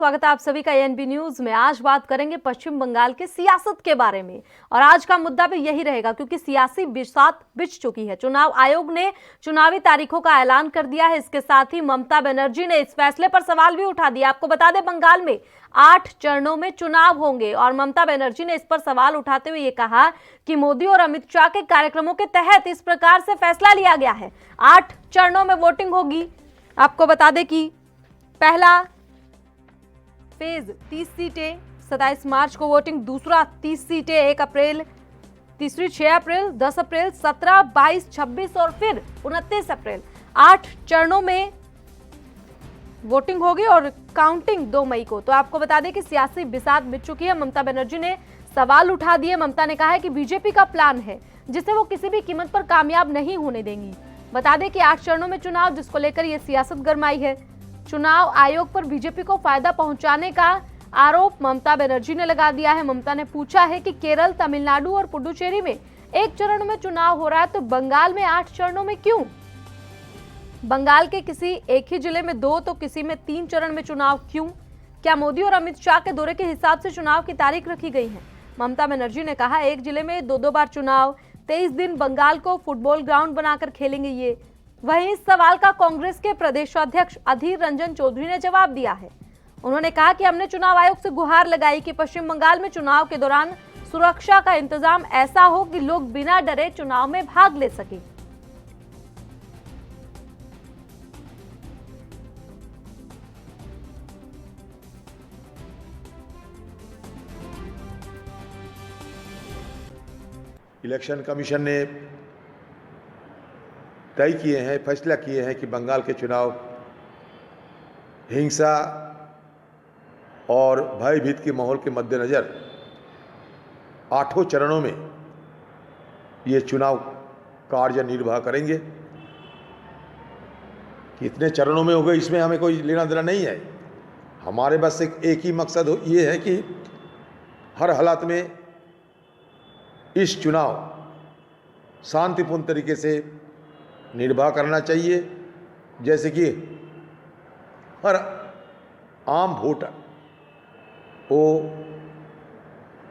स्वागत है आप सभी का एएनबी न्यूज में। आज बात करेंगे पश्चिम बंगाल के सियासत के बारे में और आज का मुद्दा भी यही रहेगा क्योंकि सियासी बिसात बिछ चुकी है। चुनाव आयोग ने चुनावी तारीखों का ऐलान कर दिया है। इसके साथ ही ममता बनर्जी ने इस फैसले पर सवाल भी उठा दिया। आपको बता दें, बंगाल में 8 चरणों में चुनाव होंगे और ममता बनर्जी ने इस पर सवाल उठाते हुए ये कहा कि मोदी और अमित शाह के कार्यक्रमों के तहत इस प्रकार से फैसला लिया गया है। 8 चरणों में वोटिंग होगी। आपको बता दें कि पहला फेज 30 सीटें 27 मार्च को वोटिंग, दूसरा 30 सीटें 1 अप्रैल, तीसरी 6 अप्रैल, 10 अप्रैल, 17, 22, 26 और फिर 29 अप्रैल। 8 चरणों में वोटिंग होगी और काउंटिंग 2 मई को। तो आपको बता दें कि सियासी बिसात बिछ चुकी है। ममता बनर्जी ने सवाल उठा दिए। ममता ने कहा है कि बीजेपी का प्लान है जिसे वो किसी भी कीमत पर कामयाब नहीं होने देंगी। बता दें कि 8 चरणों में चुनाव, जिसको लेकर ये सियासत गरमाई है। चुनाव आयोग पर बीजेपी को फायदा पहुंचाने का आरोप ममता बनर्जी ने लगा दिया है। ममता ने पूछा है कि केरल, तमिलनाडु और पुडुचेरी में 1 चरण में चुनाव हो रहा है तो बंगाल में 8 चरणों में क्यों? बंगाल के किसी एक ही जिले में 2 तो किसी में 3 चरण में चुनाव क्यों? क्या मोदी और अमित शाह के दौरे के हिसाब से चुनाव की तारीख रखी गई है? ममता बनर्जी ने कहा, एक जिले में 2-2 बार चुनाव, 23 दिन बंगाल को फुटबॉल ग्राउंड बनाकर खेलेंगे ये। वहीं इस सवाल का कांग्रेस के प्रदेशाध्यक्ष अधीर रंजन चौधरी ने जवाब दिया है। उन्होंने कहा कि हमने चुनाव आयोग से गुहार लगाई कि पश्चिम बंगाल में चुनाव के दौरान सुरक्षा का इंतजाम ऐसा हो कि लोग बिना डरे चुनाव में भाग ले सकें। इलेक्शन कमीशन ने तय किए हैं, फैसला किए हैं कि बंगाल के चुनाव हिंसा और भयभीत के माहौल के मद्देनज़र 8 चरणों में ये चुनाव कार्य निर्वाह करेंगे। कितने चरणों में होगा इसमें हमें कोई लेना देना नहीं है। हमारे बस एक ही मकसद ये है कि हर हालात में इस चुनाव शांतिपूर्ण तरीके से निर्वाह करना चाहिए, जैसे कि हर आम वोटर वो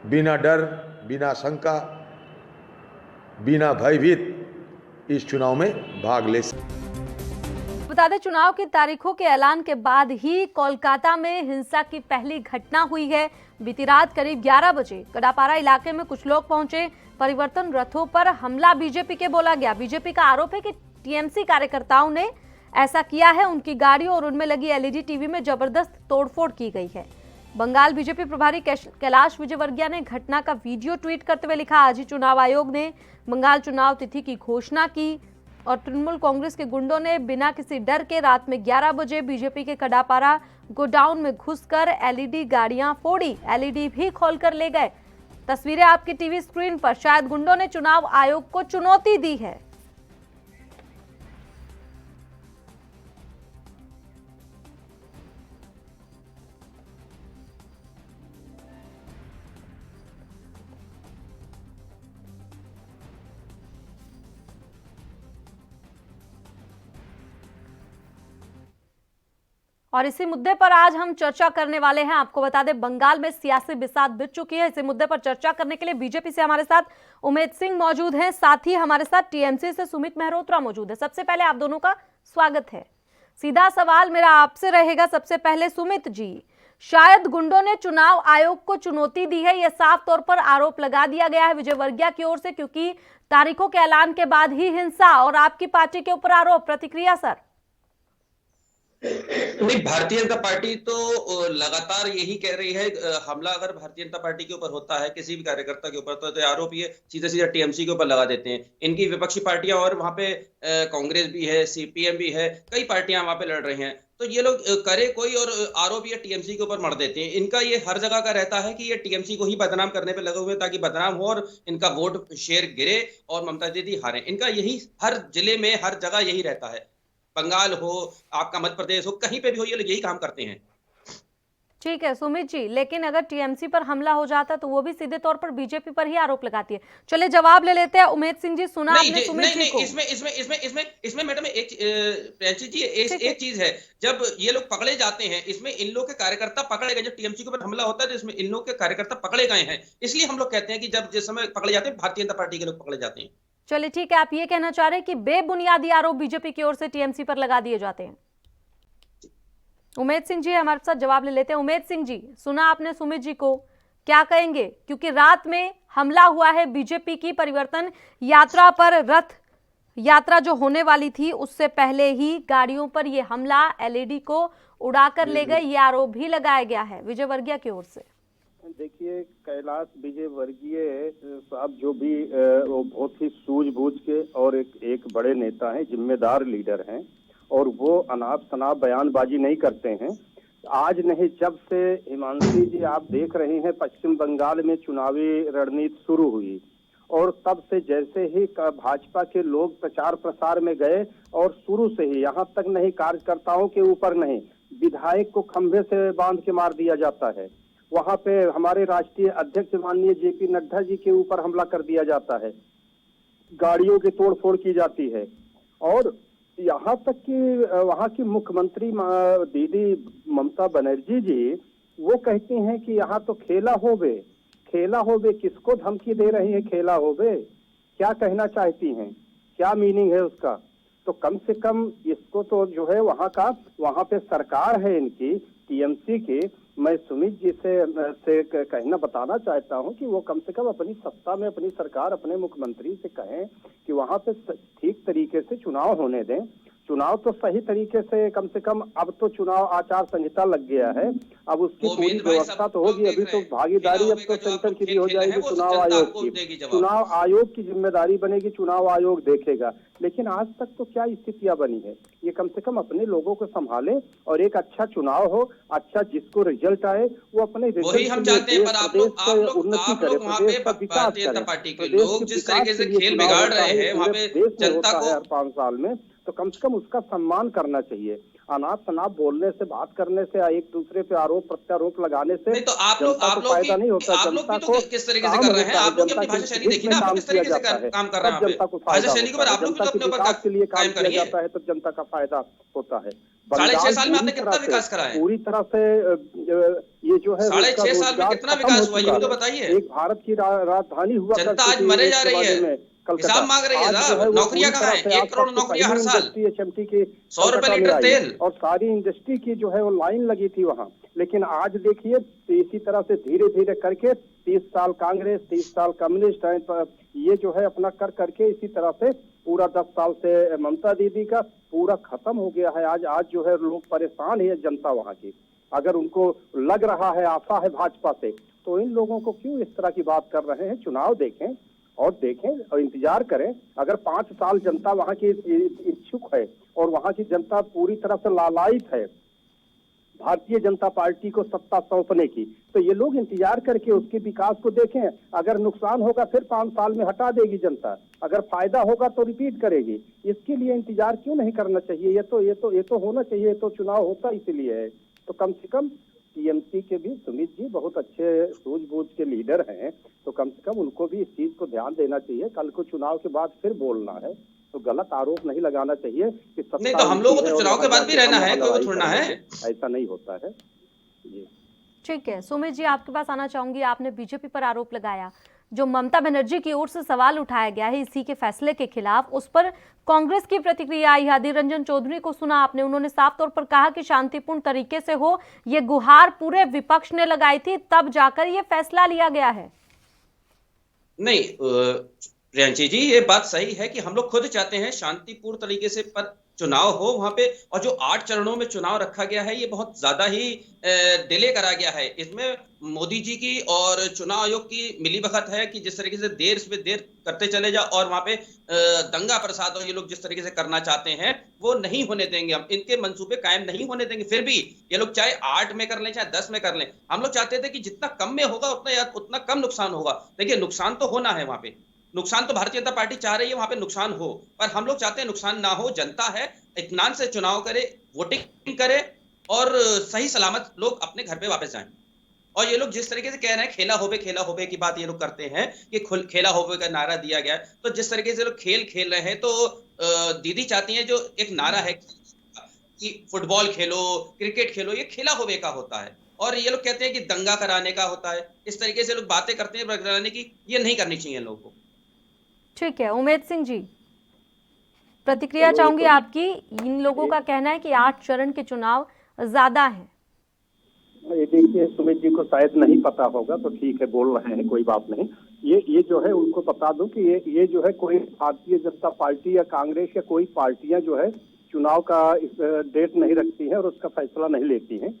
बिना डर, बिना शंका, बिना भयभीत इस चुनाव में भाग ले सके। बता दें, चुनाव की तारीखों के ऐलान के बाद ही कोलकाता में हिंसा की पहली घटना हुई है। बीती रात करीब 11 बजे कडापारा इलाके में कुछ लोग पहुंचे। परिवर्तन रथों पर हमला बीजेपी के बोला गया। बीजेपी का आरोप है कि टीएमसी कार्यकर्ताओं ने ऐसा किया है। उनकी गाड़ियों और उनमें लगी एलईडी टीवी में जबरदस्त तोड़फोड़ की गई है। बंगाल बीजेपी प्रभारी कैलाश विजयवर्गीय ने घटना का वीडियो ट्वीट करते हुए लिखा, आज ही चुनाव आयोग ने बंगाल चुनाव तिथि की घोषणा की और तृणमूल कांग्रेस के गुंडों ने बिना किसी डर के रात में 11 बजे बीजेपी के कडापारा गोडाउन में घुसकर एलईडी गाड़ियां फोड़ी, एलईडी भी खोलकर ले गए। तस्वीरें आपकी टीवी स्क्रीन पर। शायद गुंडों ने चुनाव आयोग को चुनौती दी है। और इसी मुद्दे पर आज हम चर्चा करने वाले हैं। आपको बता दें, बंगाल में सियासी बिसात बिछ चुकी है। इसी मुद्दे पर चर्चा करने के लिए बीजेपी से हमारे साथ उमेद सिंह मौजूद हैं, साथ ही हमारे साथ टीएमसी से सुमित मेहरोत्रा मौजूद है। सबसे पहले आप दोनों का स्वागत है। सीधा सवाल मेरा आपसे रहेगा। सबसे पहले सुमित जी, शायद गुंडों ने चुनाव आयोग को चुनौती दी है, यह साफ तौर पर आरोप लगा दिया गया है विजयवर्गीय की ओर से, क्योंकि तारीखों के ऐलान के बाद ही हिंसा और आपकी पार्टी के ऊपर आरोप। प्रतिक्रिया सर। नहीं, भारतीय जनता पार्टी तो लगातार यही कह रही है। हमला अगर भारतीय जनता पार्टी के ऊपर होता है, किसी भी कार्यकर्ता के ऊपर, तो आरोप ये सीधा सीधा टीएमसी के ऊपर लगा देते हैं। इनकी विपक्षी पार्टियां और वहां पे कांग्रेस भी है, सीपीएम भी है, कई पार्टियां वहां पे लड़ रही हैं। तो ये लोग करे कोई और आरोप ये टीएमसी के ऊपर मर देते हैं। इनका ये हर जगह का रहता है कि ये टीएमसी को ही बदनाम करने पे लगे हुए ताकि बदनाम हो और इनका वोट शेयर गिरे और ममता दीदी हारे। इनका यही हर जिले में, हर जगह यही रहता है। बंगाल हो, आपका मध्य प्रदेश हो, कहीं पे भी हो, ये लोग यही काम करते हैं। ठीक है सुमित जी, लेकिन अगर टीएमसी पर हमला हो जाता तो वो भी सीधे तौर पर बीजेपी पर ही आरोप लगाती है। चलिए जवाब ले लेते हैं। उमेद सिंह जी, सुना नहीं आपने सुमित नहीं जी नहीं, को? इसमें मैडम एक प्रियंशी जी, ठीक है। एक चीज है। जब ये लोग पकड़े जाते हैं, इसमें इन लोग के कार्यकर्ता पकड़े गए। जब टीएमसी के ऊपर हमला होता है तो इसमें इन लोग के कार्यकर्ता पकड़े गए हैं। इसलिए हम लोग कहते हैं कि जब जिस समय पकड़े जाते हैं, भारतीय जनता पार्टी के लोग पकड़े जाते हैं। चलिए ठीक है, आप ये कहना चाह रहे हैं कि बेबुनियादी आरोप बीजेपी की ओर से टीएमसी पर लगा दिए जाते हैं। उमेद सिंह जी हमारे साथ जवाब ले लेते हैं। उमेद सिंह जी, सुना आपने सुमित जी को, क्या कहेंगे? क्योंकि रात में हमला हुआ है बीजेपी की परिवर्तन यात्रा पर। रथ यात्रा जो होने वाली थी उससे पहले ही गाड़ियों पर यह हमला, एलईडी को उड़ाकर ले गए, ये आरोप भी लगाया गया है विजय वर्गीय की ओर से। देखिए, कैलाश विजयवर्गीय साहब जो भी वो बहुत ही सूझबूझ के और एक बड़े नेता हैं, जिम्मेदार लीडर हैं, और वो अनाप शनाप बयानबाजी नहीं करते हैं। आज नहीं, जब से हिमांशी जी आप देख रहे हैं पश्चिम बंगाल में चुनावी रणनीति शुरू हुई, और तब से जैसे ही भाजपा के लोग प्रचार प्रसार में गए, और शुरू से ही यहाँ तक नहीं, कार्यकर्ताओं के ऊपर नहीं, विधायक को खंभे से बांध के मार दिया जाता है। वहां पे हमारे राष्ट्रीय अध्यक्ष माननीय जेपी नड्डा जी के ऊपर हमला कर दिया जाता है, गाड़ियों की तोड़फोड़ की जाती है, और यहाँ तक कि वहाँ की मुख्यमंत्री दीदी ममता बनर्जी जी वो कहती हैं कि यहाँ तो खेला होवे, खेला होवे। किसको धमकी दे रही है खेला होवे? क्या कहना चाहती हैं? क्या मीनिंग है उसका? तो कम से कम इसको तो जो है वहाँ पे सरकार है इनकी, टीएमसी की। मैं सुमित जी से कहना बताना चाहता हूं कि वो कम से कम अपनी सत्ता में अपनी सरकार, अपने मुख्यमंत्री से कहें कि वहां पे ठीक तरीके से चुनाव होने दें। चुनाव तो सही तरीके से कम, अब तो चुनाव आचार संहिता लग गया है, अब उसकी पूरी व्यवस्था तो होगी। अभी तो भागीदारी अब तो सेंटर की भी हो जाएगी चुनाव आयोग की। चुनाव आयोग की जिम्मेदारी बनेगी, चुनाव आयोग देखेगा। लेकिन आज तक तो क्या स्थितियां बनी है, ये कम से कम अपने लोगों को संभाले और एक अच्छा चुनाव हो, अच्छा जिसको रिजल्ट आए वो अपने वही हम चाहते हैं। पर आप लोग वहाँ पे भारतीय जनता पार्टी के लोग जिस तरीके से खेल बिगाड़ रहे हैं वहाँ पे जनता को, हर 5 साल में, तो कम से कम उसका सम्मान करना चाहिए। अनाप शनाप बोलने से, बात करने से, एक दूसरे पे आरोप प्रत्यारोप लगाने से नहीं। तो आप लोग फायदा नहीं होता। जनता को किस तरीके से कर रहे हैं? आप लोग अपनी भाषा शैली देखिए ना, आप किस तरीके से काम कर रहे हैं। जनता को भाषा शैली पर आप लोग भी तो अपने ऊपर के लिए काम किया जाता है, तो जनता का फायदा होता है। 6.5 साल में आपने कितना विकास करा है? पूरी तरह से ये जो है 6.5 साल में कितना विकास हुआ, ये तो बताइए। एक भारत की राजधानी हुआ, जनता आज मरे जा रही है, हिसाब मांग रही है साहब। नौकरियां कहाँ है? 1 करोड़ नौकरियां हर साल, 100 रुपए लीटर तेल, और सारी इंडस्ट्री की जो है वो लाइन लगी थी वहाँ। लेकिन आज देखिए इसी तरह से धीरे धीरे करके 30 साल कांग्रेस, 30 साल कम्युनिस्ट, ये जो है अपना कर करके इसी तरह से पूरा 10 साल से ममता दीदी का पूरा खत्म हो गया है। आज जो है लोग परेशान है, जनता वहाँ की। अगर उनको लग रहा है, आशा है भाजपा से, तो इन लोगों को क्यों इस तरह की बात कर रहे हैं? चुनाव देखें और इंतजार करें। अगर 5 साल जनता वहां की इच्छुक है और वहां की जनता पूरी तरह से लालायित है भारतीय जनता पार्टी को सत्ता सौंपने की, तो ये लोग इंतजार करके उसके विकास को देखें। अगर नुकसान होगा फिर 5 साल में हटा देगी जनता, अगर फायदा होगा तो रिपीट करेगी। इसके लिए इंतजार क्यों नहीं करना चाहिए? ये तो होना चाहिए। तो चुनाव होता इसलिए है। तो कम से कम टीएमसी के भी सुमित जी बहुत अच्छे सूझबूझ के लीडर हैं, तो कम से कम उनको भी इस चीज को ध्यान देना चाहिए। कल को चुनाव के बाद फिर बोलना है तो गलत आरोप नहीं लगाना चाहिए कि नहीं। तो हम लोगों को तो चुनाव के बाद भी रहना है, कोई छोड़ना है, ऐसा नहीं होता है जी। ठीक है सुमित जी, आपके पास आना चाहूंगी। आपने बीजेपी पर आरोप लगाया, जो ममता बनर्जी की ओर से सवाल उठाया गया है इसी के फैसले के खिलाफ, उस पर कांग्रेस की प्रतिक्रिया आई। अधीर रंजन चौधरी को सुना आपने, उन्होंने साफ तौर पर कहा कि शांतिपूर्ण तरीके से हो, ये गुहार पूरे विपक्ष ने लगाई थी, तब जाकर ये फैसला लिया गया है। नहीं प्रियंशी जी, ये बात सही है कि हम लोग खुद चाहते हैं शांतिपूर्ण तरीके से पर चुनाव हो वहां पे। और जो 8 चरणों में चुनाव रखा गया है, ये बहुत ज्यादा ही डिले करा गया है। इसमें मोदी जी की और चुनाव आयोग की मिलीभगत है कि जिस तरीके से देर करते चले जाओ और वहां पे दंगा प्रसाद और ये लोग जिस तरीके से करना चाहते हैं वो नहीं होने देंगे। हम इनके मंसूबे कायम नहीं होने देंगे। फिर भी ये लोग चाहे 8 में कर लें चाहे 10 में कर लें, हम लोग चाहते थे कि जितना कम में होगा उतना कम नुकसान होगा। देखिए नुकसान तो होना है, वहां पे नुकसान तो भारतीय जनता पार्टी चाह रही है वहां पे नुकसान हो, पर हम लोग चाहते हैं नुकसान ना हो। जनता है, इत्मीनान से चुनाव करे, वोटिंग करे और सही सलामत लोग अपने घर पे वापस जाएं। और ये लोग जिस तरीके से कह रहे हैं खेला होबे की बात ये लोग करते हैं कि खेला होबे का नारा दिया गया है, तो जिस तरीके से लोग खेल खेल रहे हैं, तो दीदी चाहती हैं जो एक नारा है कि फुटबॉल खेलो, क्रिकेट खेलो, ये खेला होबे का होता है। और ये लोग कहते हैं कि दंगा कराने का होता है। इस तरीके से लोग बातें करते हैं कराने की, ये नहीं करनी चाहिए लोगों को। ठीक है, उमेद सिंह जी, प्रतिक्रिया चाहूंगी आपकी। इन लोगों का कहना है कि 8 चरण के चुनाव ज्यादा हैं। ये देखिए, सुमित जी को शायद नहीं पता होगा तो ठीक है, बोल रहे हैं, कोई बात नहीं। ये जो है उनको बता दो कि ये जो है कोई भारतीय जनता पार्टी या कांग्रेस या कोई पार्टियां जो है चुनाव का डेट नहीं रखती हैं और उसका फैसला नहीं लेती हैं।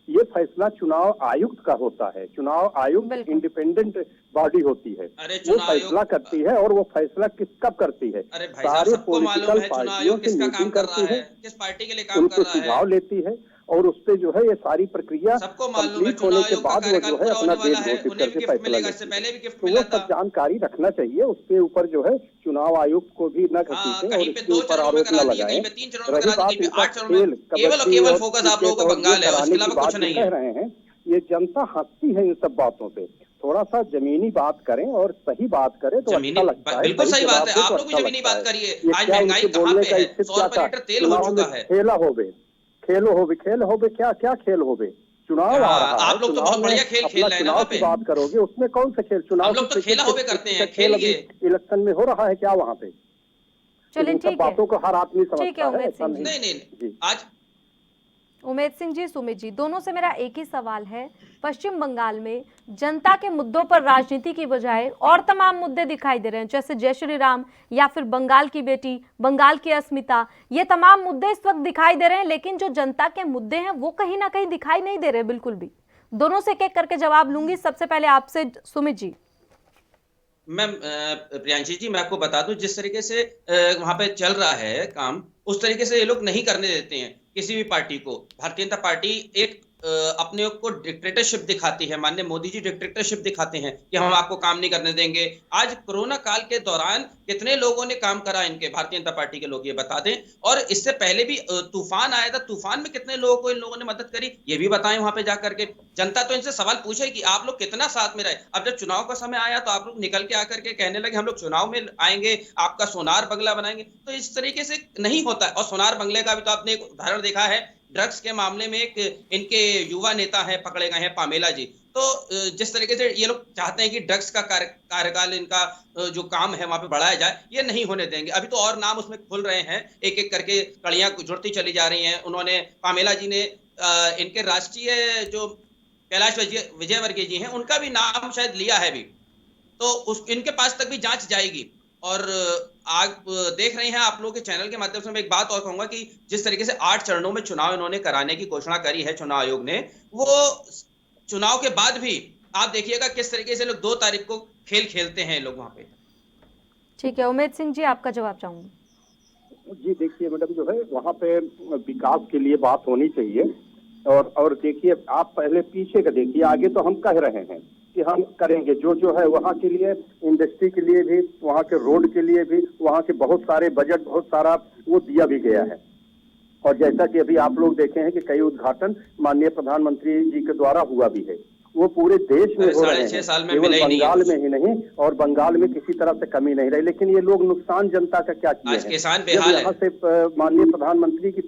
ये फैसला चुनाव आयुक्त का होता है। चुनाव आयुक्त इंडिपेंडेंट बॉडी होती है, वो फैसला करती है। और वो फैसला कब करती है? सारे पॉलिटिकल पार्टियों से मीटिंग करती है, किस पार्टी के लिए काम कर उनसे रहा है, सुझाव लेती है और उस पे जो है ये सारी प्रक्रिया सबको मालूम है। कंप्लीट होने के बाद वो जो है अपना डेट घोषित करके फैसला लेती है। तो वो सब जानकारी रखना चाहिए। उसके ऊपर जो है चुनाव आयुक्त को भी न घसीटे और इसके ऊपर आरोप न लगाएं। रही बात इनका खेल, कबड्डी और क्रिकेट कह रहे हैं, ये जनता हंसती है इन सब बातों से। थोड़ा सा जमीनी बात करें और सही बात करें तो अच्छा लगता है। बिल्कुल सही बात है, आप लोग भी जमीनी बात करिए। आज महंगाई कहां पे है? 100 रुपए लीटर तेल हो चुका है। खेला होबे, खेल होबे, क्या खेल होबे? चुनाव आ रहा है। आप लोग तो बहुत बढ़िया खेल खेल रहे हैं ना वहाँ पे। बात करोगे उसमें कौन सा खेल? चुनाव हम लोग तो खेला होबे करते हैं, खेलिए। इलेक्शन में हो रहा है क्या वहाँ पे? चलिए ठीक है, बातों को हर आदमी समझता है। ठीक है उमेद सिंह जी। नहीं आज उमेद सिंह जी, सुमित जी, दोनों से मेरा एक ही सवाल है। पश्चिम बंगाल में जनता के मुद्दों पर राजनीति की बजाय और तमाम मुद्दे दिखाई दे रहे हैं, जैसे जय श्री राम या फिर बंगाल की बेटी, बंगाल की अस्मिता। ये तमाम मुद्दे इस वक्त दिखाई दे रहे हैं, लेकिन जो जनता के मुद्दे हैं वो कहीं ना कहीं दिखाई नहीं दे रहे बिल्कुल भी। दोनों से एक एक करके जवाब लूंगी। सबसे पहले आपसे सुमित जी। मैम प्रियांशी जी, मैं आपको बता दूं, जिस तरीके से वहां पे चल रहा है काम, उस तरीके से ये लोग नहीं करने देते हैं किसी भी पार्टी को। भारतीय जनता पार्टी एक अपने को डिक्टेटरशिप दिखाती है। माननीय मोदी जी डिक्टेटरशिप दिखाते हैं कि हम आपको काम नहीं करने देंगे। आज कोरोना काल के दौरान कितने लोगों ने काम करा इनके, भारतीय जनता पार्टी के लोग, ये बता दें। और इससे पहले भी तूफान आया था, तूफान में कितने लोगों को इन लोगों ने मदद करी, ये भी बताएं वहां पे जाकर के। जनता तो इनसे सवाल पूछे कि आप लोग कितना साथ में रहे। अब जब चुनाव का समय आया तो आप लोग निकल के आकर के कहने लगे हम लोग चुनाव में आएंगे, आपका सोनार बंगला बनाएंगे। तो इस तरीके से नहीं होता है। और सोनार बंगले का भी तो आपने एक उदाहरण देखा है, ड्रग्स के मामले में एक इनके युवा नेता हैं, पकड़े गए हैं, पामेला जी। तो जिस तरीके से ये लोग चाहते हैं कि ड्रग्स का कार्यकाल, इनका जो काम है वहां पे बढ़ाया जाए, ये नहीं होने देंगे। अभी तो और नाम उसमें खुल रहे हैं, एक एक करके कड़ियां जुड़ती चली जा रही हैं। उन्होंने, पामेला जी ने इनके राष्ट्रीय जो कैलाश विजयवर्गीय जी हैं, उनका भी नाम शायद लिया है अभी। तो इनके पास तक भी जांच जाएगी। और आप देख रहे हैं, आप लोगों के चैनल के माध्यम से मैं एक बात और कहूंगा कि जिस तरीके से 8 चरणों में चुनाव इन्होंने कराने की घोषणा करी है चुनाव आयोग ने, वो चुनाव के बाद भी आप देखिएगा किस तरीके से लोग 2 तारीख को खेल खेलते हैं लोग वहां पे। ठीक है, उमेद सिंह जी, आपका जवाब चाहूंगी। जी देखिए मैडम, जो है वहाँ पे विकास के लिए बात होनी चाहिए। और देखिए, आप पहले पीछे का देखिए, आगे तो हम कह रहे हैं कि हम करेंगे जो है वहाँ के लिए, इंडस्ट्री के लिए भी, वहाँ के रोड के लिए भी, वहाँ के बहुत सारे बजट, बहुत सारा वो दिया भी गया है। और जैसा कि अभी आप लोग देखे हैं कि कई उद्घाटन माननीय प्रधानमंत्री जी के द्वारा हुआ भी है, वो पूरे देश में हो रहे हैं, केवल बंगाल में ही नहीं। और बंगाल में किसी तरह से कमी नहीं रही। लेकिन ये लोग नुकसान जनता का क्या किए हैं? यहाँ से माननीय प्रधानमंत्री की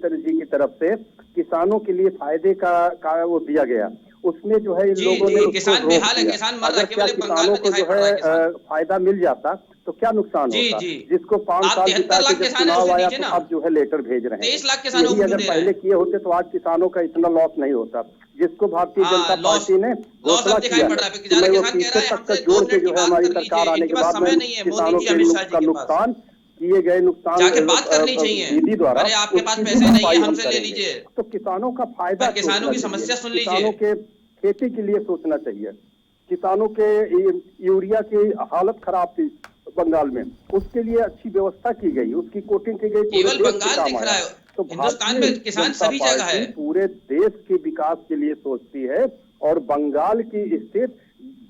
तरफ से किसानों के लिए फायदे का वो दिया गया, उसमें जो है इन लोगों ने किसान बेहाल है, किसान मर रहा है। केवल किसानों को जो है फायदा मिल जाता तो क्या नुकसान होता? जिसको 5 साल बिता के जब चुनाव आया तो अब जो है लेटर भेज रहे हैं। 23 लाख किसानों को अगर पहले किए होते तो आज किसानों का इतना लॉस नहीं होता, जिसको भारतीय जनता पार्टी ने घोषणा किया है कि मैं वो 30 तक का जोड़ के जो है हमारी सरकार आने के बाद में किसानों का नुकसान, किए गए नुकसान जाके बात करनी चाहिए दीदी द्वारा। अरे आपके पास पैसे नहीं है, हमसे ले लीजिए। तो किसानों का फायदा, किसानों की समस्या सुन लीजिए। किसानों के खेती के लिए सोचना चाहिए। किसानों के यूरिया की हालत खराब थी बंगाल में, उसके लिए अच्छी व्यवस्था की गई, उसकी कोटिंग की गई। केवल बंगाल दिख रहा है, तो हिंदुस्तान में किसान सभी जगह है। पूरे देश के विकास के लिए सोचती है और बंगाल की स्थिति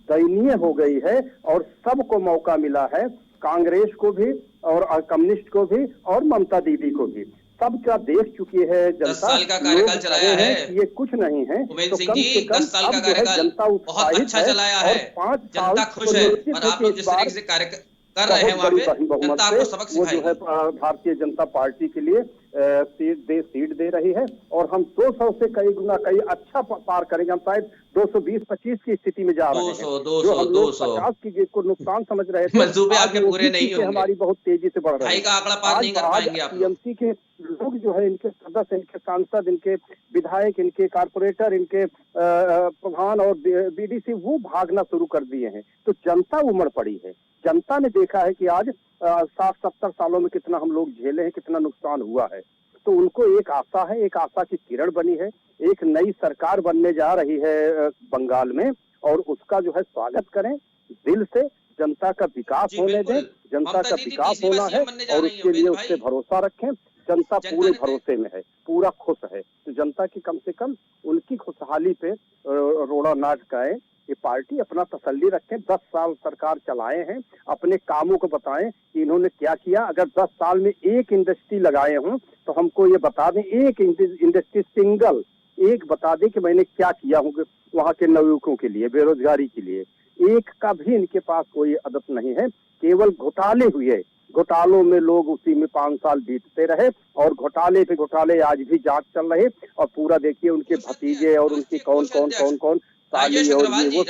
दयनीय हो गई है और सबको मौका मिला है, कांग्रेस को भी और कम्युनिस्ट को भी और ममता दीदी को भी। सबका देख चुकी है जनता। 10 साल का कार्यकाल चलाया है ये कुछ नहीं है। उमेश तो सिंह कम जी, से कम 10 साल का अब जो है कार्यकाल जनता बहुत उत्साहित अच्छा चलाया है, 5 जनता साल खुश है। सुनिश्चित और आप लोग जिस तरीके से कार्य कर रहे हैं वहाँ पे, जनता आपको सबक वो जो है सिखाएगी। भारतीय जनता पार्टी के लिए सीट दे रही है और हम 200 से कई गुना कई अच्छा पार करेंगे। हम शायद 220-25 की स्थिति में जा रहे हैं। 200 जो हम लोग 200 50 की को नुकसान समझ रहे थे, मंसूबे आज आपके वो पूरे भी नहीं चीजें होंगे। हमारी बहुत तेजी से बढ़ रही ढाई है। का आंकड़ा पार नहीं कर पाएंगे आप लोग। टीएमसी के लोग जो है, इनके सदस्य, इनके सांसद, इनके विधायक, इनके कारपोरेटर, इनके प्रधान और बीडीसी वो भागना शुरू कर दिए हैं। तो जनता उमड़ पड़ी है। जनता ने देखा है कि आज 60-70 सालों में कितना हम लोग झेले हैं, कितना नुकसान हुआ है। तो उनको एक आशा है, एक आशा की किरण बनी है। एक नई सरकार बनने जा रही है बंगाल में और उसका जो है स्वागत करें दिल से। जनता का विकास होने दें, जनता का विकास होना है और उसके लिए उससे भरोसा रखें। जनता पूरे भरोसे में है, पूरा खुश है। तो जनता की कम से कम उनकी खुशहाली पे रोड़ा ना अटकाएं। ये पार्टी अपना तसल्ली रखें। 10 साल सरकार चलाए हैं, अपने कामों को बताएं कि इन्होंने क्या किया। अगर 10 साल में एक इंडस्ट्री लगाए हों तो हमको ये बता दें, एक इंडस्ट्री सिंगल एक बता दें कि मैंने क्या किया हूँ वहाँ के नवयुवकों के लिए, बेरोजगारी के लिए। एक का भी इनके पास कोई आदत नहीं है। केवल घोटाले हुए, घोटालों में लोग उसी में 5 साल बीतते रहे और घोटाले पे घोटाले आज भी जांच चल रहे। और पूरा देखिए उनके भतीजे और उनके कौन राजेश अग्रवाल जी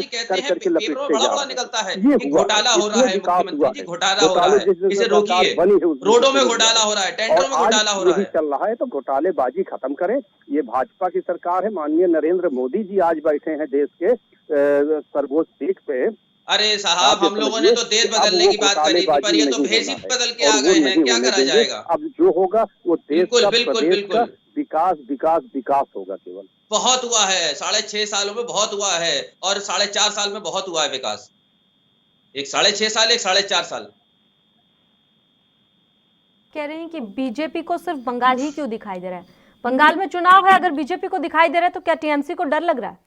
कहते हैं पेपरों में बड़ा निकलता है कि घोटाला हो रहा है, मुख्यमंत्री जी घोटाला हो रहा है, इसे रोकिए। रोडों में घोटाला हो रहा है, टेंडरों में घोटाला हो रहा है, चल रहा है। तो घोटालेबाजी खत्म करें। ये भाजपा की सरकार है। माननीय नरेंद्र मोदी जी आज बैठे हैं देश के सर्वोच्च सीट पे। अरे साहब, हम लोगों ने तो देश बदलने की बात करी थी, पर ये तो भेष ही बदल के आ गए हैं। क्या करा जाएगा? अब जो होगा वो देश का, प्रदेश का विकास विकास विकास होगा। केवल बहुत हुआ है, 6.5 सालों में बहुत हुआ है और 4.5 साल में बहुत हुआ है विकास। एक 6.5 साल, एक 4.5 साल। कह रहे हैं कि बीजेपी को सिर्फ बंगाल ही क्यों दिखाई दे रहा है? बंगाल में चुनाव है, अगर बीजेपी को दिखाई दे रहा है तो क्या टीएमसी को डर लग रहा है?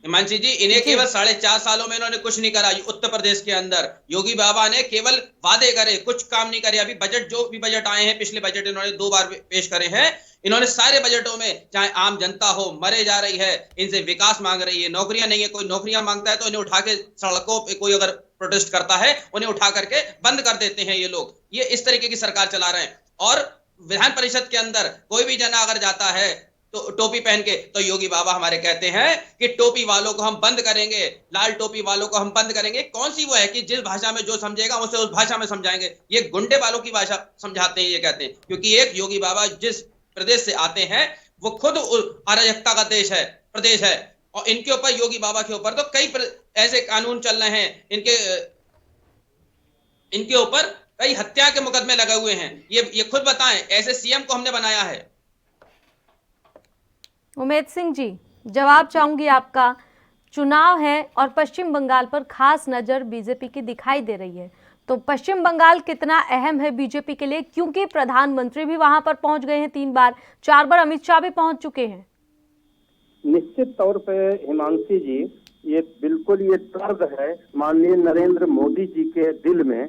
हिमांशी जी, इन्हें केवल 4.5 सालों में इन्होंने कुछ नहीं करा। उत्तर प्रदेश के अंदर योगी बाबा ने केवल वादे करे, कुछ काम नहीं करे। अभी बजट, जो भी बजट आए हैं, पिछले बजट इन्होंने 2 बार पेश करे हैं। इन्होंने सारे बजटों में, चाहे आम जनता हो मरे जा रही है, इनसे विकास मांग रही है, नौकरियां नहीं है। कोई नौकरियां मांगता है तो इन्हें उठा के सड़कों पे, कोई अगर प्रोटेस्ट करता है उन्हें उठा करके बंद कर देते हैं ये लोग। ये इस तरीके की सरकार चला रहे हैं। और विधान परिषद के अंदर कोई भी जना अगर जाता है तो टोपी पहन के, तो योगी बाबा हमारे कहते हैं कि टोपी वालों को हम बंद करेंगे, लाल टोपी वालों को हम बंद करेंगे। कौन सी वो है कि जिस भाषा में जो समझेगा उसे उस भाषा में समझाएंगे। ये गुंडे वालों की भाषा समझाते हैं, ये कहते हैं। क्योंकि एक योगी बाबा जिस प्रदेश से आते हैं वो खुद अराजकता का प्रदेश है और इनके ऊपर, योगी बाबा के ऊपर तो कई ऐसे कानून चल रहे हैं, इनके ऊपर कई हत्या के मुकदमे लगे हुए हैं। ये खुद बताएं, ऐसे सीएम को हमने बनाया है। उमेश सिंह जी, जवाब चाहूंगी आपका। चुनाव है और पश्चिम बंगाल पर खास नजर बीजेपी की दिखाई दे रही है, तो पश्चिम बंगाल कितना अहम है बीजेपी के लिए? क्योंकि प्रधानमंत्री भी वहां पर पहुंच गए हैं 3 बार, 4 बार अमित शाह भी पहुंच चुके हैं। निश्चित तौर पे हिमांशी जी, ये बिल्कुल ये दर्द है माननीय नरेंद्र मोदी जी के दिल में।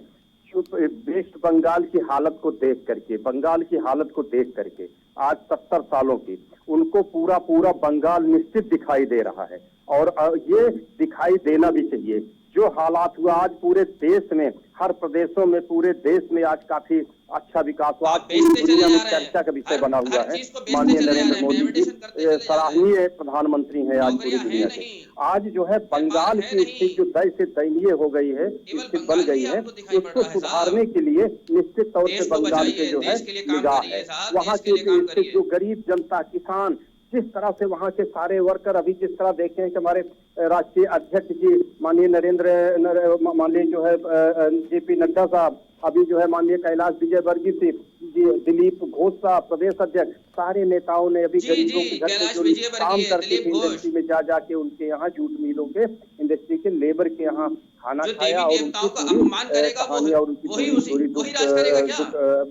वेस्ट बंगाल की हालत को देख करके, बंगाल की हालत को देख करके, आज 70 सालों की, उनको पूरा बंगाल निश्चित दिखाई दे रहा है और ये दिखाई देना भी चाहिए। जो हालात हुआ आज पूरे देश में, हर प्रदेशों में, पूरे देश में आज काफी अच्छा विकास हुआ। आज पूरी दुनिया में चर्चा का विषय बना हुआ है। माननीय नरेंद्र मोदी जी सराहनीय प्रधानमंत्री हैं आज पूरी दुनिया से। आज जो है बंगाल की स्थिति जो दय से दयनीय हो गई है, स्थिति बन गई है, उसको सुधारने के लिए निश्चित तौर पे बंगाल के जो है निगाह है। वहाँ के जो गरीब जनता, किसान, जिस तरह से वहाँ के सारे वर्कर, अभी जिस तरह देखे हैं कि हमारे राष्ट्रीय अध्यक्ष जी माननीय माननीय जो है जेपी नड्डा साहब, अभी जो है माननीय कैलाश विजयवर्गीय जी, दिलीप घोष साहब प्रदेश अध्यक्ष, सारे नेताओं ने अभी गरीबों के घर से जो काम करते थे इंडस्ट्री में जाके उनके यहाँ, जूट मिलों के, इंडस्ट्री के लेबर के यहाँ खाना खाया और उनकी कहानी और उनकी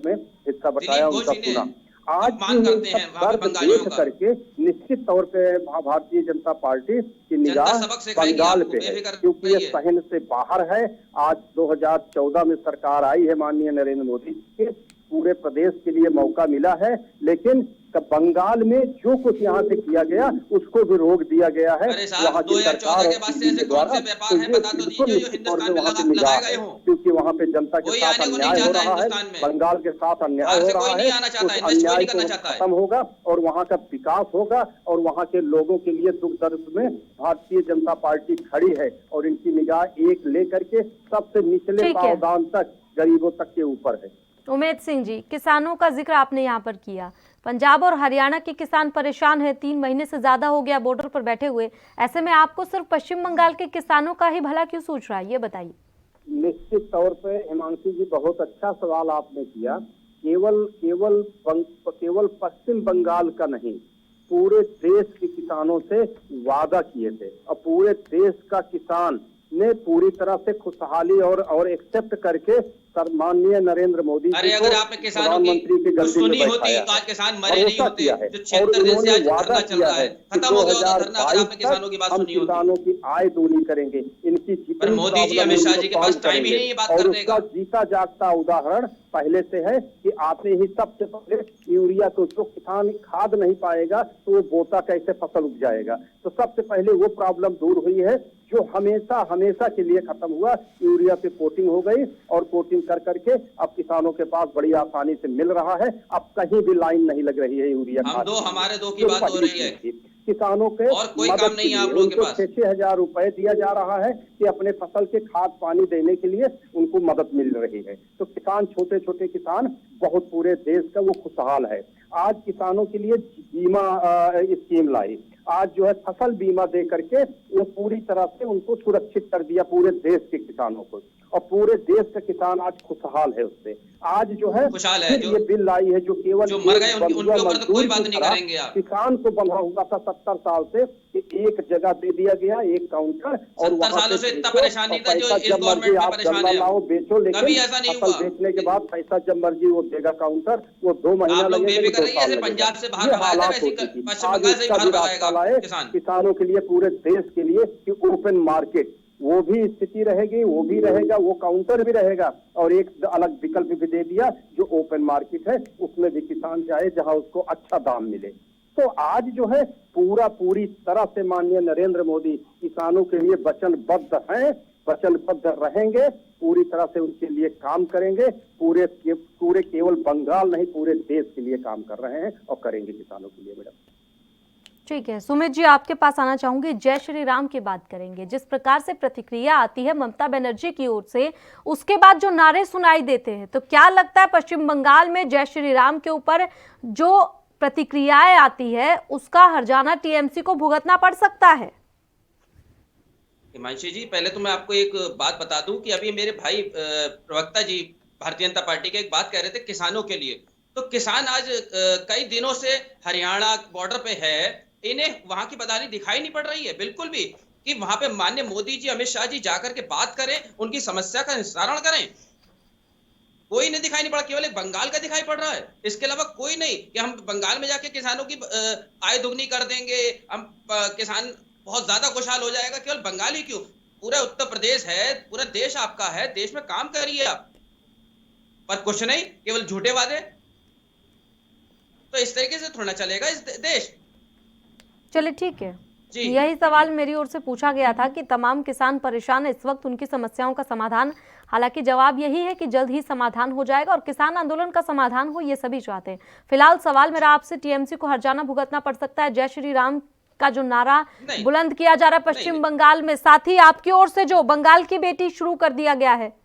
में हिस्सा बताया, उनका सुना। आज मान करते हैं वहाँ पे बंगालियों का। करके निश्चित तौर पे भारतीय जनता पार्टी की निगाह सबक सिखाएगी बंगाल आपको, पे है, बेफिक्र क्योंकि ये रहिए। सहन से बाहर है। आज 2014 में सरकार आई है माननीय नरेंद्र मोदी के, पूरे प्रदेश के लिए मौका मिला है, लेकिन बंगाल में जो कुछ यहाँ से किया गया उसको भी रोक दिया गया है। अरे साहब, 2014 के बाद से ऐसे कौन से व्यापार हैं बता तो दीजिए जो हिंदुस्तान में लगाए गए हों। क्योंकि वहाँ पे जनता के कोई साथ आने को नहीं अन्याय हो चाहता रहा है, हिंदुस्तान में। बंगाल के साथ अन्याय बाहर हो से कोई रहा नहीं है, आना चाहता, उस इन्वेस्ट कोई अन्याय नहीं को करना चाहता है। खत्म होगा और वहाँ का विकास होगा और वहाँ के लोगों के लिए दुख दर्द में भारतीय जनता पार्टी खड़ी है और इनकी निगाह एक लेकर के सबसे निचले ठीक है। पावदान तक, गरीबों तक के ऊपर है। उमेद सिंह जी, किसानों का जिक्र आपने यहाँ पर किया। पंजाब और हरियाणा के किसान परेशान हैं, 3 महीने से ज्यादा हो गया बॉर्डर पर बैठे हुए। ऐसे में आपको सिर्फ पश्चिम बंगाल के किसानों का ही भला क्यों सोच रहा है, ये बताइए। निश्चित तौर पे हिमांशु जी बहुत अच्छा सवाल आपने किया। केवल पश्चिम बंगाल का नहीं, पूरे देश के किसानों से वादा किए थे और पूरे देश का किसान ने पूरी तरह से खुशहाली और एक्सेप्ट करके माननीय नरेंद्र मोदी अरे जी अगर को आपने किसानों प्रधानमंत्री के की गद्दी में सुनी होती बैठाया तो आज है। किसान और मरे नहीं ऐसा होते। किया है जो और 76 दिन से उन्होंने आज वादा धरना चल किया रहा है है, कि खत्म हो गया होता धरना अगर 2022 आपने किसानों की बात हम सुनी होती। किसानों की आय दूनी करेंगे, इनकी पर मोदी जी, अमित शाह जी के पास टाइम ही नहीं है बात और करने उसका का। जीता जागता उदाहरण पहले से है कि आते ही सबसे पहले यूरिया को, जो किसान खाद नहीं पाएगा तो वो बोता कैसे फसल उग जाएगा। तो सबसे पहले वो प्रॉब्लम दूर हुई है जो हमेशा के लिए खत्म हुआ। यूरिया पे कोटिंग हो गई और कोटिंग कर करके अब किसानों के पास बड़ी आसानी से मिल रहा है। अब कहीं भी लाइन नहीं लग रही है यूरिया खाद की। हमारे दो की जो बात हो पहली रही है। चीज थी, किसानों के और कोई मदद काम नहीं के है आप लिए लोगों के उनको पास। 6-6 हजार रुपए दिया जा रहा है कि अपने फसल के खाद पानी देने के लिए उनको मदद मिल रही है। तो किसान, छोटे छोटे किसान बहुत पूरे देश का वो खुशहाल है। आज किसानों के लिए बीमा स्कीम लाई, आज जो है फसल बीमा दे करके वो पूरी तरह से उनको सुरक्षित कर दिया पूरे देश के किसानों को, और पूरे देश का किसान आज खुशहाल है उससे। आज जो है खुशहाल है, फिर ये बिल लाई है जो केवल जो मर गए उनके ऊपर तो मजदूर कोई बात की नहीं तरह करेंगे आप। किसान को बंधा हुआ था 70 साल से कि एक जगह दे दिया गया, एक काउंटर, और 70 वहां सालों पे से इतना बेचो परेशान नहीं और था जो पैसा इस जब गवर्नमेंट मर्जी में आप परेशान गल्ला है। लाओ बेचो, कभी लेकिन ऐसा नहीं फसल हुआ। बेचने के बाद पैसा जब मर्जी वो देगा काउंटर, वो 2 महीना आप लोग लगेगा, बेफिक्र 2 रहिए, साल जैसे लगेगा। पंजाब से बाहर ये भगाया था हालात वैसे ही होती थी। पश्चिम आज बंगाल से ही इसका बाहर भी भगाएगा रास्ता लाए किसान। किसानों के लिए, पूरे देश के लिए कि ओपन मार्केट वो भी स्थिति रहेगी, वो भी रहेगा, वो काउंटर भी रहेगा, और एक अलग विकल्प भी दे दिया जो ओपन मार्केट है, उसमें भी किसान जाए जहां उसको अच्छा दाम मिले। तो आज जो है पूरी तरह से माननीय नरेंद्र मोदी किसानों के लिए वचनबद्ध हैं, वचनबद्ध रहेंगे, पूरी तरह से उनके लिए काम करेंगे। पूरे केवल बंगाल नहीं, पूरे देश के लिए काम कर रहे हैं और करेंगे किसानों के लिए। मैडम ठीक है, सुमित जी आपके पास आना चाहूंगी। जय श्री राम की बात करेंगे। जिस प्रकार से प्रतिक्रिया आती है ममता बनर्जी की ओर से, उसके बाद जो नारे सुनाई देते हैं, तो क्या लगता है पश्चिम बंगाल में जय श्री राम के ऊपर जो प्रतिक्रियाएं आती है उसका हर्जाना टीएमसी को भुगतना पड़ सकता है? हिमांशी जी, पहले तो मैं आपको एक बात बता दूं कि अभी मेरे भाई प्रवक्ता जी भारतीय जनता पार्टी के एक बात कह रहे थे किसानों के लिए। तो किसान आज कई दिनों से हरियाणा बॉर्डर पे है, इन्हें वहां की बदहाली दिखाई नहीं पड़ रही है बिल्कुल भी, कि वहां पे माननीय मोदी जी, अमित शाह जी जाकर के बात करें, उनकी समस्या का निस्तारण करें। कोई नहीं दिखाई नहीं पड़ा, केवल एक बंगाल का दिखाई पड़ रहा है, इसके अलावा कोई नहीं। कि हम बंगाल में जाके किसानों की आय दुगनी कर देंगे, हम किसान बहुत ज्यादा खुशहाल हो जाएगा। केवल बंगाल ही क्यों, पूरा उत्तर प्रदेश है, पूरा देश आपका है, देश में काम करिए आप, पर कुछ नहीं, केवल झूठे वादे। तो इस तरीके से थोड़ा चलेगा इस देश। चलिए ठीक है, यही सवाल मेरी ओर से पूछा गया था कि तमाम किसान परेशान है इस वक्त, उनकी समस्याओं का समाधान, हालांकि जवाब यही है कि जल्द ही समाधान हो जाएगा और किसान आंदोलन का समाधान हो, ये सभी चाहते हैं। फिलहाल सवाल मेरा आपसे, टीएमसी को हर्जाना भुगतना पड़ सकता है जय श्री राम का जो नारा बुलंद किया जा रहा है पश्चिम बंगाल में, साथ ही आपकी ओर से जो बंगाल की बेटी शुरू कर दिया गया है?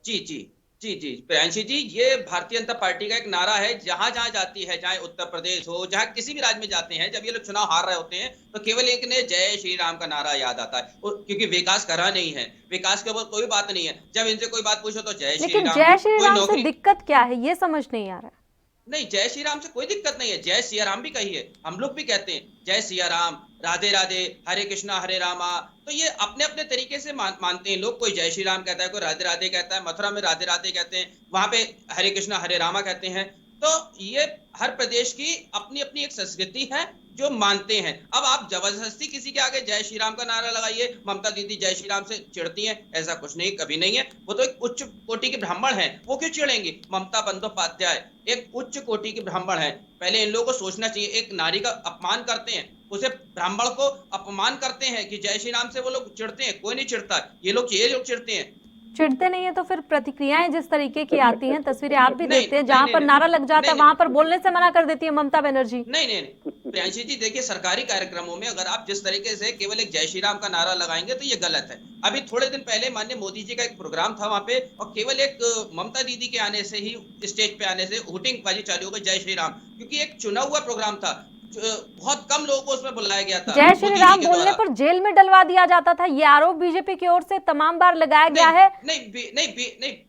जी जी जी जी प्रियांशी जी, ये भारतीय जनता पार्टी का एक नारा है। जहां जहां जाती है, चाहे उत्तर प्रदेश हो, जहां किसी भी राज्य में जाते हैं, जब ये लोग चुनाव हार रहे होते हैं तो केवल एक ने जय श्री राम का नारा याद आता है, क्योंकि विकास करा नहीं है, विकास के ऊपर कोई बात नहीं है। जब इनसे कोई बात पूछो तो जय श्री राम। लेकिन जय श्री राम से दिक्कत क्या है, ये समझ नहीं आ रहा है। नहीं, जय श्री राम से कोई दिक्कत नहीं है, जय सिया राम भी कहिए, हम लोग भी कहते हैं जय सिया राम, राधे राधे, हरे कृष्णा हरे रामा। तो ये अपने अपने तरीके से मानते हैं लोग, कोई जय श्री राम कहता है, कोई राधे राधे कहता है, मथुरा में राधे राधे कहते हैं, वहां पे हरे कृष्णा हरे रामा कहते हैं। तो ये हर प्रदेश की अपनी अपनी एक संस्कृति है जो मानते हैं। अब आप जबरदस्ती किसी के आगे जय श्री राम का नारा लगाइए, ममता दीदी जय श्री राम से चिढ़ती हैं, ऐसा कुछ नहीं, कभी नहीं है। वो तो एक उच्च कोटि के ब्राह्मण हैं, वो क्यों चिढ़ेंगी? ममता बंदोपाध्याय एक उच्च कोटि के ब्राह्मण हैं। पहले इन लोगों को सोचना चाहिए, एक नारी का अपमान करते हैं, उसे ब्राह्मण को अपमान करते हैं कि जय श्री राम से वो लोग चिढ़ते हैं। कोई नहीं चिढ़ता, ये लोग चिढ़ते हैं। चिढ़ते नहीं है तो फिर प्रतिक्रियाएं जिस तरीके की आती हैं, तस्वीरें आप भी नहीं, देखते हैं, जहां नहीं, पर नहीं, नारा लग जाता है नहीं, वहां पर बोलने से मना कर देती है ममता बनर्जी। नहीं, प्रियांशी जी देखिए, सरकारी कार्यक्रमों में अगर आप जिस तरीके से केवल एक जय श्री राम का नारा लगाएंगे तो ये गलत है। अभी थोड़े दिन पहले माननीय मोदी जी का एक प्रोग्राम था वहां पे, और केवल एक ममता दीदी के आने से ही, स्टेज पे आने से हुटिंग बाजी चालू हो गई जय श्री राम, क्योंकि एक चुना हुआ प्रोग्राम था, बहुत कम लोगों को उसमें बुलाया गया था। जय श्री राम बोलने पर जेल में डलवा दिया जाता था, ये आरोप बीजेपी की ओर से तमाम बार लगाया गया है। नहीं,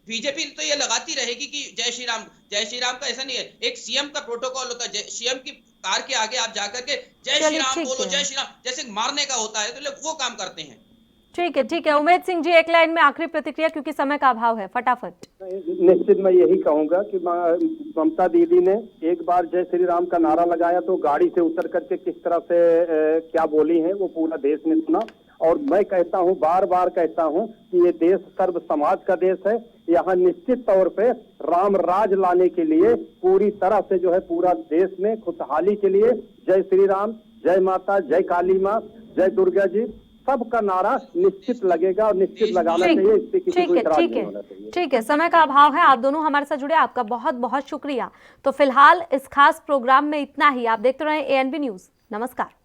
बीजेपी तो ये लगाती रहेगी कि जय श्री राम का ऐसा नहीं है। एक सीएम का प्रोटोकॉल होता है, सीएम की कार के आगे आप जाकर के जय श्री राम बोलो, जय श्री राम, जैसे मारने का होता है तो लोग वो काम करते हैं। ठीक है। उमेद सिंह जी, एक लाइन में आखिरी प्रतिक्रिया, क्योंकि समय का अभाव है, फटाफट। निश्चित मैं यही कहूंगा कि ममता दीदी ने एक बार जय श्री राम का नारा लगाया तो गाड़ी से उतर करके किस तरह से क्या बोली है वो पूरा देश ने सुना। और मैं कहता हूं, बार बार कहता हूं कि ये देश सर्व समाज का देश है। यहाँ निश्चित तौर पे राम राज लाने के लिए पूरी तरह से जो है पूरा देश में खुशहाली के लिए जय श्री राम, जय माता, जय काली माँ, जय दुर्गा जी, सबका नारा निश्चित लगेगा और निश्चित लगाना चाहिए। इससे किसी को इतराज नहीं होना चाहिए। ठीक है, समय का अभाव है, आप दोनों हमारे साथ जुड़े, आपका बहुत बहुत शुक्रिया। तो फिलहाल इस खास प्रोग्राम में इतना ही। आप देखते रहें ANB न्यूज। नमस्कार।